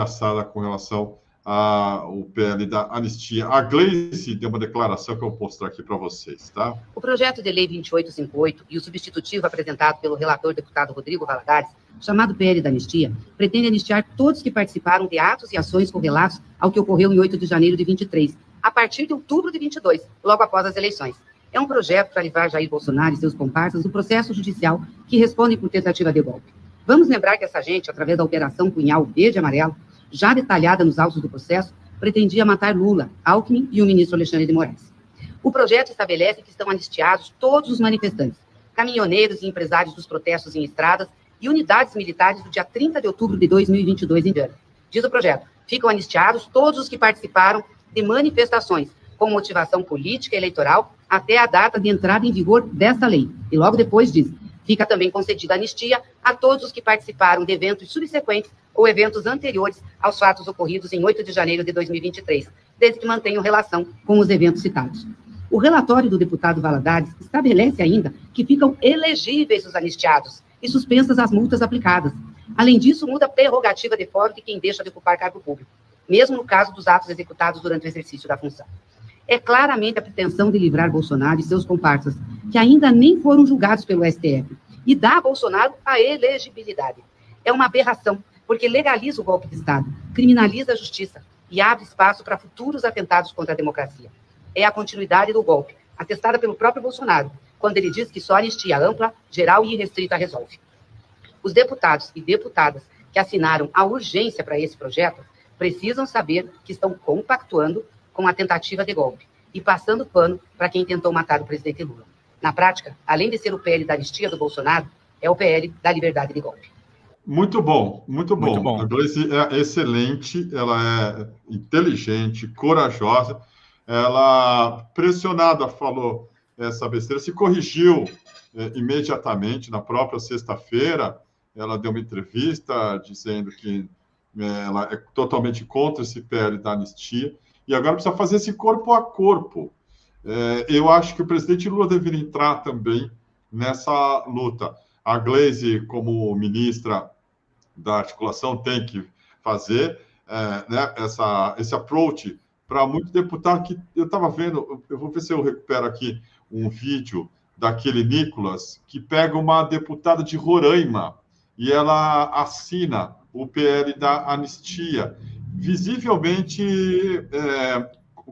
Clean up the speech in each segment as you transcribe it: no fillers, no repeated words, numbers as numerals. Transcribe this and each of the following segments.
palhaçada com relação ao PL da anistia. A Gleice deu uma declaração que eu vou mostrar aqui para vocês, tá? O projeto de lei 2858 e o substitutivo apresentado pelo relator deputado Rodrigo Valadares, chamado PL da anistia, pretende anistiar todos que participaram de atos e ações correlatos ao que ocorreu em 8 de janeiro de 23, a partir de outubro de 22, logo após as eleições. É um projeto para livrar Jair Bolsonaro e seus comparsas do processo judicial que respondem por tentativa de golpe. Vamos lembrar que essa gente, através da Operação Punhal Verde e Amarelo, já detalhada nos autos do processo, pretendia matar Lula, Alckmin e o ministro Alexandre de Moraes. O projeto estabelece que estão anistiados todos os manifestantes, caminhoneiros e empresários dos protestos em estradas e unidades militares do dia 30 de outubro de 2022 em diante. Diz o projeto, ficam anistiados todos os que participaram de manifestações com motivação política e eleitoral até a data de entrada em vigor desta lei. E logo depois diz, fica também concedida anistia a todos os que participaram de eventos subsequentes ou eventos anteriores aos fatos ocorridos em 8 de janeiro de 2023, desde que mantenham relação com os eventos citados. O relatório do deputado Valadares estabelece ainda que ficam elegíveis os anistiados e suspensas as multas aplicadas. Além disso, muda a prerrogativa de foro de quem deixa de ocupar cargo público, mesmo no caso dos atos executados durante o exercício da função. É claramente a pretensão de livrar Bolsonaro e seus comparsas, que ainda nem foram julgados pelo STF, e dá a Bolsonaro a elegibilidade. É uma aberração, porque legaliza o golpe de Estado, criminaliza a justiça e abre espaço para futuros atentados contra a democracia. É a continuidade do golpe, atestada pelo próprio Bolsonaro, quando ele diz que só anistia ampla, geral e irrestrita resolve. Os deputados e deputadas que assinaram a urgência para esse projeto precisam saber que estão compactuando com a tentativa de golpe e passando pano para quem tentou matar o presidente Lula. Na prática, além de ser o PL da anistia do Bolsonaro, é o PL da liberdade de golpe. Muito bom, muito bom. Muito bom. A Gleice é excelente, ela é inteligente, corajosa. Ela, pressionada, falou essa besteira, se corrigiu imediatamente, na própria sexta-feira. Ela deu uma entrevista dizendo que ela é totalmente contra esse PL da anistia, e agora precisa fazer esse corpo a corpo. Eu acho que o presidente Lula deveria entrar também nessa luta. A Gleice, como ministra da articulação, tem que fazer né, esse approach para muito deputado que eu estava vendo. Eu vou ver se eu recupero aqui um vídeo daquele Nicolas, que pega uma deputada de Roraima e ela assina o PL da anistia, visivelmente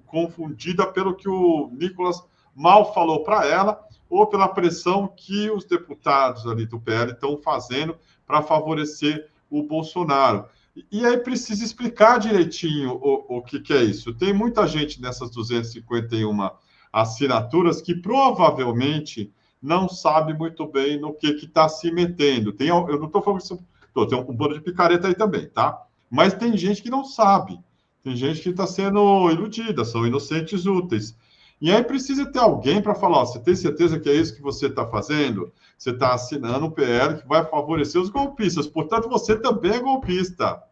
confundida pelo que o Nicolas mal falou para ela, ou pela pressão que os deputados ali do PL estão fazendo para favorecer o Bolsonaro. E aí precisa explicar direitinho o que é isso. Tem muita gente nessas 251 assinaturas que provavelmente não sabe muito bem no que está se metendo. Eu não estou falando isso, tem um bando de picareta aí também, tá? Mas tem gente que não sabe. Tem gente que está sendo iludida, são inocentes úteis. E aí precisa ter alguém para falar, você tem certeza que é isso que você está fazendo? Você está assinando um PL que vai favorecer os golpistas. Portanto, você também é golpista.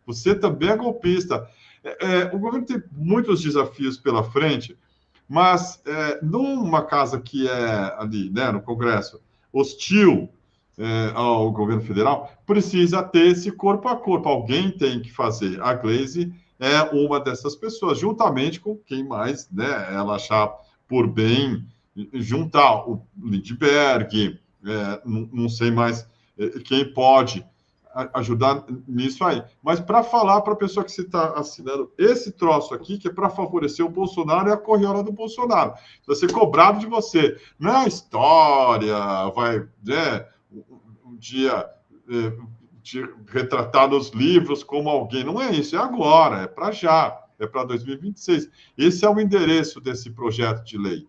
Você também é golpista. O governo tem muitos desafios pela frente, mas numa casa que é ali, né, no Congresso, hostil ao governo federal, precisa ter esse corpo a corpo. Alguém tem que fazer. A Gleice é uma dessas pessoas, juntamente com quem mais, né, ela achar por bem juntar o Lindbergh, não sei mais quem pode ajudar nisso aí. Mas para falar para a pessoa que você está assinando esse troço aqui, que é para favorecer o Bolsonaro e a corriola do Bolsonaro. Vai ser cobrado de você. Não é a história, vai, um dia te retratar nos livros como alguém. Não é isso, é agora, é para já, é para 2026. Esse é o endereço desse projeto de lei.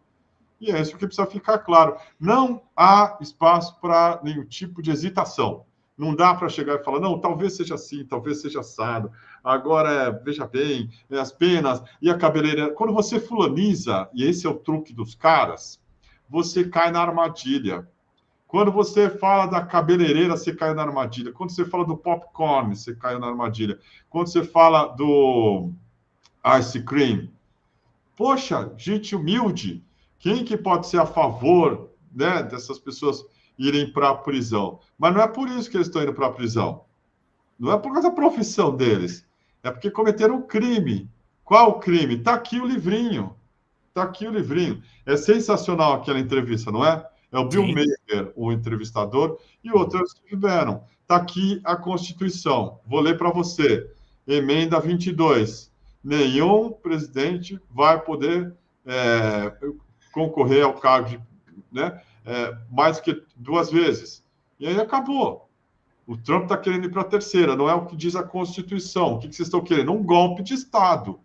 E é isso que precisa ficar claro. Não há espaço para nenhum tipo de hesitação. Não dá para chegar e falar, não, talvez seja assim, talvez seja assado. Agora, veja bem, as penas e a cabeleireira. Quando você fulaniza, e esse é o truque dos caras, você cai na armadilha. Quando você fala da cabeleireira, você cai na armadilha. Quando você fala do popcorn, você cai na armadilha. Quando você fala do ice cream, poxa, gente humilde, quem que pode ser a favor, né, dessas pessoas irem para a prisão? Mas não é por isso que eles estão indo para a prisão. Não é por causa da profissão deles. É porque cometeram um crime. Qual o crime? Está aqui o livrinho. Está aqui o livrinho. É sensacional aquela entrevista, não é? É o Bill Maher, o entrevistador, e o outro é o Steve Bannon. Está aqui a Constituição. Vou ler para você. Emenda 22. Nenhum presidente vai poder concorrer ao cargo de, né, mais que 2 vezes. E aí acabou. O Trump está querendo ir para a terceira. Não é o que diz a Constituição. O que vocês estão querendo? Um golpe de Estado.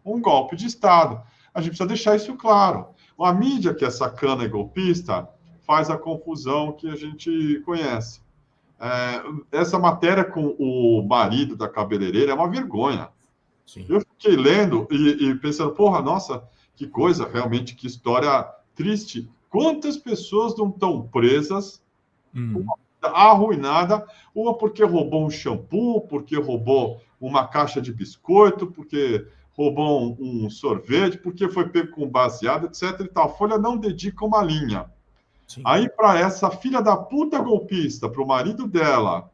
Um golpe de Estado. A gente precisa deixar isso claro. A mídia, que é sacana e golpista, faz a confusão que a gente conhece. Essa matéria com o marido da cabeleireira é uma vergonha. Sim. Eu fiquei lendo e pensando, porra, nossa, que coisa, realmente, que história triste. Quantas pessoas não estão presas, arruinada, uma porque roubou um shampoo, porque roubou uma caixa de biscoito, porque roubou um sorvete, porque foi pego com baseado, etc. e tal. A Folha não dedica uma linha. Sim. Aí, para essa filha da puta golpista, para o marido dela,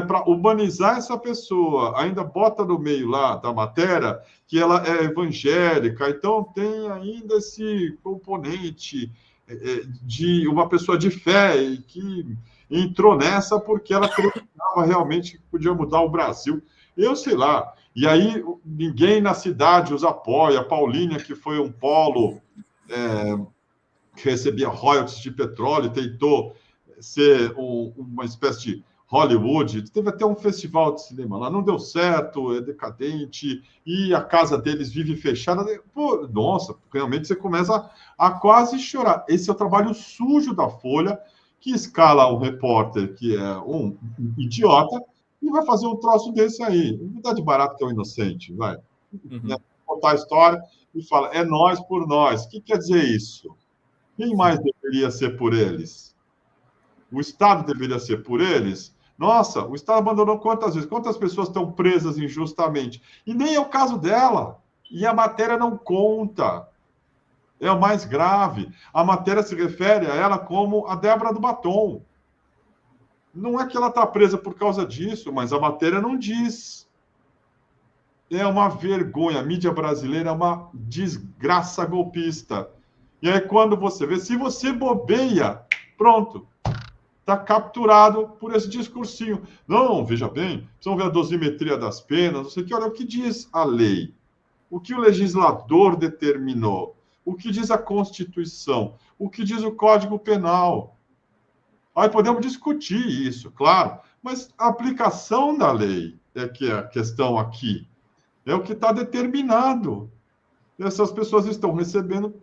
para humanizar essa pessoa, ainda bota no meio lá da matéria que ela é evangélica, então tem ainda esse componente de uma pessoa de fé e que entrou nessa porque ela acreditava realmente que podia mudar o Brasil. Eu sei lá. E aí ninguém na cidade os apoia. A Paulínia, que foi um polo que recebia royalties de petróleo, tentou ser uma espécie de Hollywood. Teve até um festival de cinema lá, não deu certo, é decadente, e a casa deles vive fechada. Pô, nossa, realmente você começa a quase chorar. Esse é o trabalho sujo da Folha, que escala um repórter que é um idiota e vai fazer um troço desse aí. Não dá de barato que é o inocente, vai. Contar a história e fala, é nós por nós. O que quer dizer isso? Quem mais deveria ser por eles? O Estado deveria ser por eles? Nossa, o Estado abandonou quantas vezes? Quantas pessoas estão presas injustamente? E nem é o caso dela. E a matéria não conta. É o mais grave. A matéria se refere a ela como a Débora do Batom. Não é que ela está presa por causa disso, mas a matéria não diz. É uma vergonha. A mídia brasileira é uma desgraça golpista. E aí, quando você vê, se você bobeia, pronto. Está capturado por esse discursinho. Não, veja bem, precisam ver a dosimetria das penas, não sei o que. Olha o que diz a lei. O que o legislador determinou. O que diz a Constituição. O que diz o Código Penal. Aí podemos discutir isso, claro, mas a aplicação da lei é que é a questão aqui. É o que está determinado. Essas pessoas estão respondendo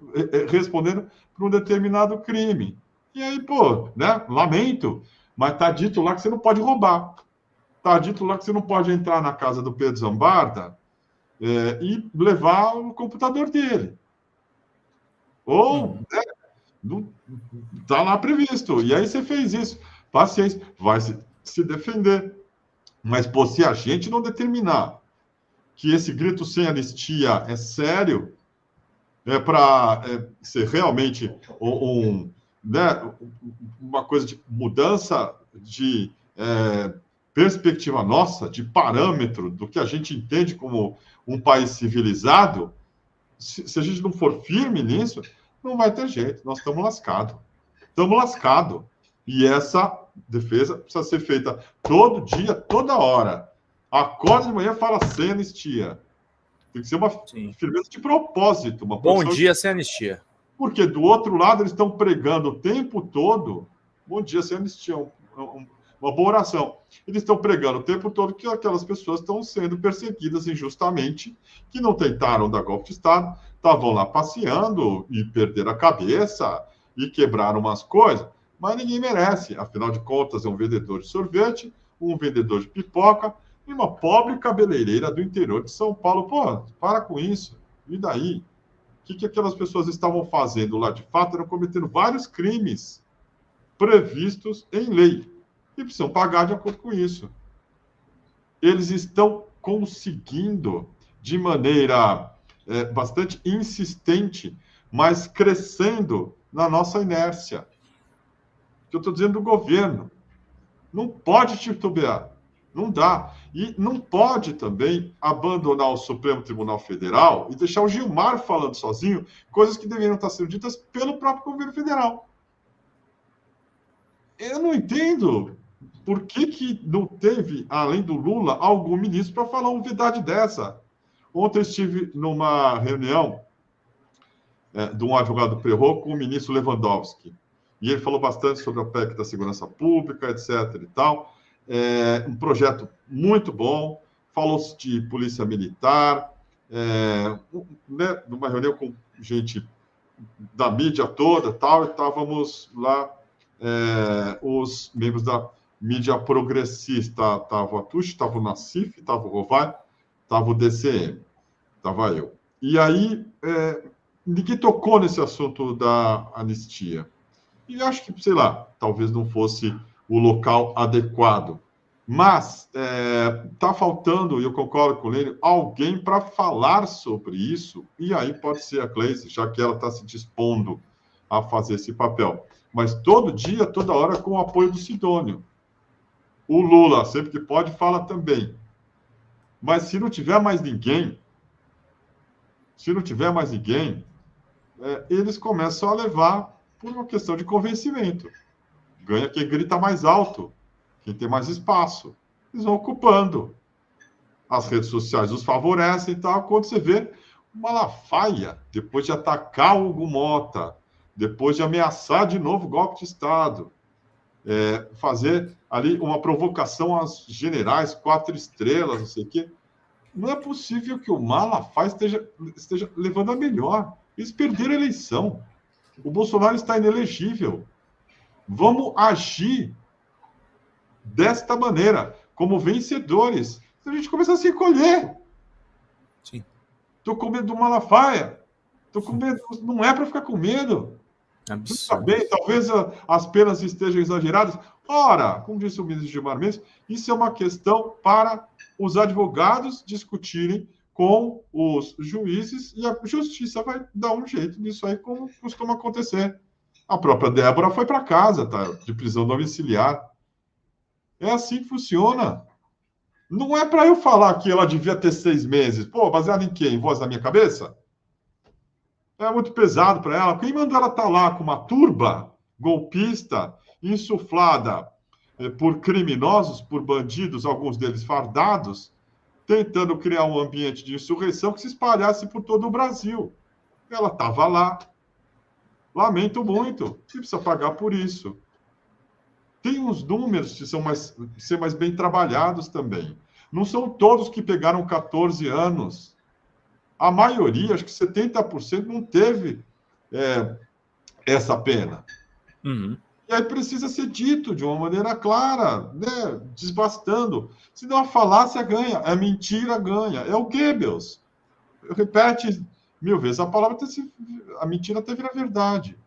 por um determinado crime. E aí, pô, né? Lamento, mas está dito lá que você não pode roubar. Está dito lá que você não pode entrar na casa do Pedro Zambarda e levar o computador dele. Ou, né? Está lá previsto. E aí você fez isso. Paciência, vai se defender. Mas, pô, se a gente não determinar que esse grito sem anistia é sério, para ser realmente né, uma coisa de mudança de perspectiva nossa, de parâmetro do que a gente entende como um país civilizado, se a gente não for firme nisso, não vai ter jeito, nós estamos lascados. Estamos lascados. E essa defesa precisa ser feita todo dia, toda hora. Acorda de manhã e fala sem anistia. Tem que ser uma firmeza de propósito. Bom dia sem anistia. Porque do outro lado eles estão pregando o tempo todo. Bom dia sem anistia, uma boa oração. Eles estão pregando o tempo todo que aquelas pessoas estão sendo perseguidas injustamente, que não tentaram dar golpe de Estado, estavam lá passeando e perderam a cabeça e quebraram umas coisas, mas ninguém merece. Afinal de contas, é um vendedor de sorvete, um vendedor de pipoca e uma pobre cabeleireira do interior de São Paulo. Pô, para com isso. E daí? O que aquelas pessoas estavam fazendo lá de fato? Eram cometendo vários crimes previstos em lei. E precisam pagar de acordo com isso. Eles estão conseguindo, de maneira bastante insistente, mas crescendo na nossa inércia. Que eu estou dizendo do governo. Não pode titubear. Não dá. E não pode também abandonar o Supremo Tribunal Federal e deixar o Gilmar falando sozinho coisas que deveriam estar sendo ditas pelo próprio governo federal. Eu não entendo por que não teve, além do Lula, algum ministro para falar uma verdade dessa. Ontem eu estive numa reunião de um advogado Prerro com o ministro Lewandowski. E ele falou bastante sobre a PEC da segurança pública, etc. e tal. Um projeto muito bom, falou de polícia militar, né, numa reunião com gente da mídia toda, tal, e estávamos lá, os membros da mídia progressista, estava a Tuxi, estava o Nassif, estava o Rovai, estava o DCM, estava eu. E aí, ninguém tocou nesse assunto da anistia. E acho que, sei lá, talvez não fosse o local adequado. Mas está faltando, e eu concordo com ele, alguém para falar sobre isso, e aí pode ser a Gleice, já que ela está se dispondo a fazer esse papel. Mas todo dia, toda hora, com o apoio do Sidônio. O Lula, sempre que pode, fala também. Mas se não tiver mais ninguém, eles começam a levar por uma questão de convencimento. Ganha quem grita mais alto, quem tem mais espaço. Eles vão ocupando. As redes sociais os favorecem e tal. Quando você vê o Malafaia, depois de atacar o Hugo Mota, depois de ameaçar de novo golpe de Estado, fazer ali uma provocação aos generais, 4 estrelas, não sei o quê. Não é possível que o Malafaia esteja levando a melhor. Eles perderam a eleição. O Bolsonaro está inelegível. Vamos agir desta maneira, como vencedores. A gente começa a se encolher. Sim. Estou com medo do Malafaia. Estou com medo. Não é para ficar com medo. Tá bem, talvez as penas estejam exageradas. Ora, como disse o ministro Gilmar Mendes, isso é uma questão para os advogados discutirem com os juízes e a justiça vai dar um jeito nisso aí, como costuma acontecer. A própria Débora foi para casa, tá? De prisão domiciliar. É assim que funciona. Não é para eu falar que ela devia ter 6 meses. Pô, baseado em quê? Em voz da minha cabeça? É muito pesado para ela. Quem mandou ela estar lá com uma turba golpista, insuflada por criminosos, por bandidos, alguns deles fardados, tentando criar um ambiente de insurreição que se espalhasse por todo o Brasil. Ela estava lá. Lamento muito. Você precisa pagar por isso. Tem uns números que são ser mais bem trabalhados também. Não são todos que pegaram 14 anos. A maioria, acho que 70%, não teve essa pena. Uhum. E aí precisa ser dito de uma maneira clara, né? Desbastando. Senão a falácia ganha, a mentira ganha. É o Goebbels. Repete 1000 vezes a palavra, a mentira até vira verdade.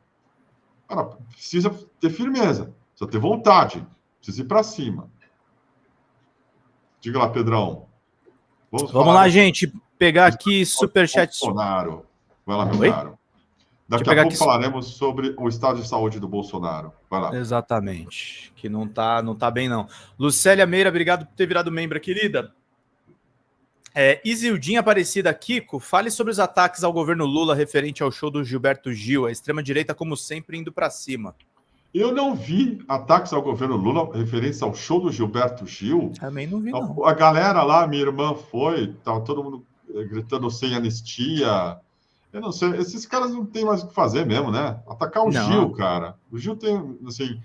Cara, precisa ter firmeza, precisa ter vontade, precisa ir para cima. Diga lá, Pedrão. Vamos lá, gente. Pegar aqui superchat. Bolsonaro. Vai lá, meu Oi? caro. Daqui a pouco falaremos sobre o estado de saúde do Bolsonaro. Vai lá. Exatamente. Que não tá bem, não. Lucélia Meira, obrigado por ter virado membro, querida. Isildinha Aparecida, Kiko, fale sobre os ataques ao governo Lula referente ao show do Gilberto Gil. A extrema-direita, como sempre, indo para cima. Eu não vi ataques ao governo Lula referentes ao show do Gilberto Gil. Também não vi, não. A galera lá, minha irmã foi, tava todo mundo gritando sem anistia. Eu não sei, esses caras não têm mais o que fazer mesmo, né? Atacar o Gil, cara. O Gil tem, assim,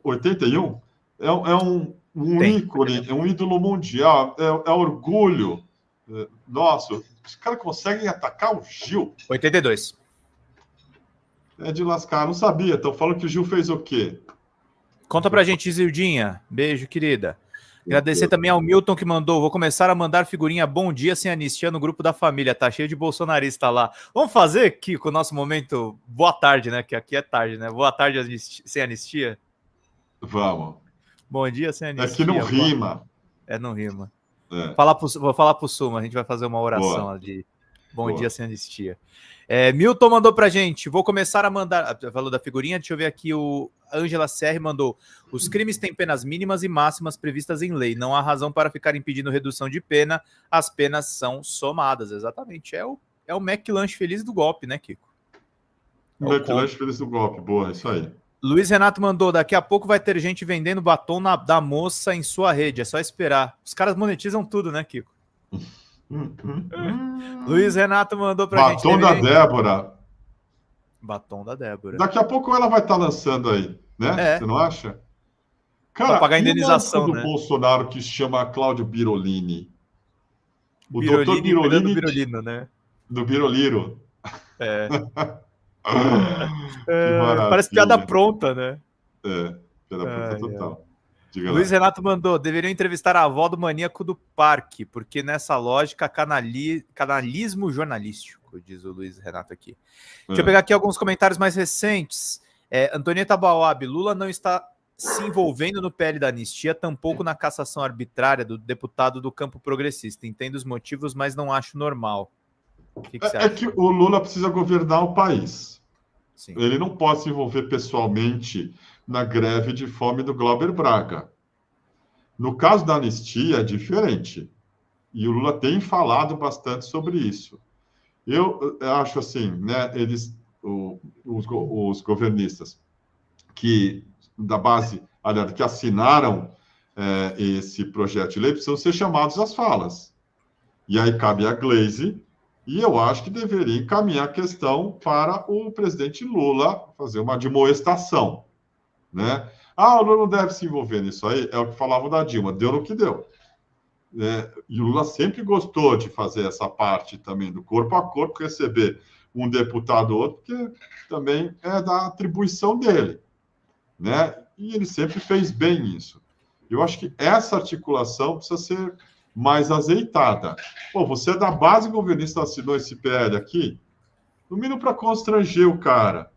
81 é um ícone, é um ídolo mundial, é orgulho. Nossa, os caras conseguem atacar o Gil. 82. É de lascar, não sabia. Então falam que o Gil fez o quê? Conta pra gente, Isildinha. Beijo, querida. Agradecer também ao Milton que mandou. Vou começar a mandar figurinha Bom Dia Sem Anistia no grupo da família. Tá cheio de bolsonarista lá. Vamos fazer aqui com o nosso momento Boa Tarde, né? Que aqui é tarde, né? Boa Tarde Sem Anistia. Vamos. Bom Dia Sem Anistia. É que não rima. Não rima. Vou falar pro Suma. A gente vai fazer uma oração ali. Bom dia sem anistia. Milton mandou pra gente, vou começar a mandar, falou da figurinha, deixa eu ver aqui, o Ângela Serri mandou, os crimes têm penas mínimas e máximas previstas em lei, não há razão para ficar impedindo redução de pena, as penas são somadas, exatamente, é o McLanche feliz do golpe, né, Kiko? O McLanche feliz do golpe, boa, isso aí. Luiz Renato mandou, daqui a pouco vai ter gente vendendo batom da moça em sua rede, é só esperar. Os caras monetizam tudo, né, Kiko? Luiz Renato mandou pra gente. Batom da Débora. Batom da Débora. Daqui a pouco ela vai estar lançando aí, né? Você não acha? Cara, pra pagar a indenização, do né? Bolsonaro que se chama Cláudio Birolini. O Birolini, doutor Birolini... do Birolino, né? Do Biroliro. Parece piada pronta, né? Piada pronta total. Luiz Renato mandou, deveriam entrevistar a avó do maníaco do parque, porque nessa lógica canalismo jornalístico, diz o Luiz Renato aqui. Deixa eu pegar aqui alguns comentários mais recentes. Antonieta Bauab, Lula não está se envolvendo no PL da anistia, tampouco na cassação arbitrária do deputado do campo progressista. Entendo os motivos, mas não acho normal. O que você acha? Que o Lula precisa governar o país. Sim. Ele não pode se envolver pessoalmente na greve de fome do Glauber Braga. No caso da anistia, é diferente. E o Lula tem falado bastante sobre isso. Eu acho assim, né, os governistas que, da base, aliás, que assinaram esse projeto de lei, precisam ser chamados às falas. E aí cabe a Gleisi, e eu acho que deveria encaminhar a questão para o presidente Lula fazer uma admoestação, né? O Lula não deve se envolver nisso aí, é o que falavam da Dilma, deu no que deu. E o Lula sempre gostou de fazer essa parte também do corpo a corpo, receber um deputado ou outro, porque também é da atribuição dele, né? E ele sempre fez bem isso. Eu acho que essa articulação precisa ser mais azeitada. Pô, você é da base governista, assinou esse PL aqui, no mínimo para constranger o cara,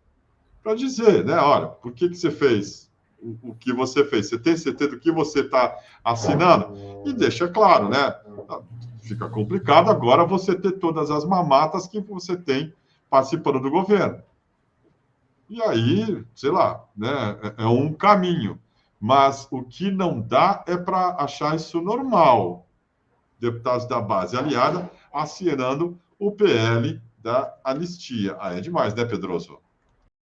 para dizer, né, olha, por que você fez o que você fez? Você tem certeza do que você está assinando? E deixa claro, né, fica complicado agora você ter todas as mamatas que você tem participando do governo. E aí, sei lá, né, é um caminho. Mas o que não dá é para achar isso normal. Deputados da base aliada assinando o PL da anistia. Aí é demais, né, Pedroso?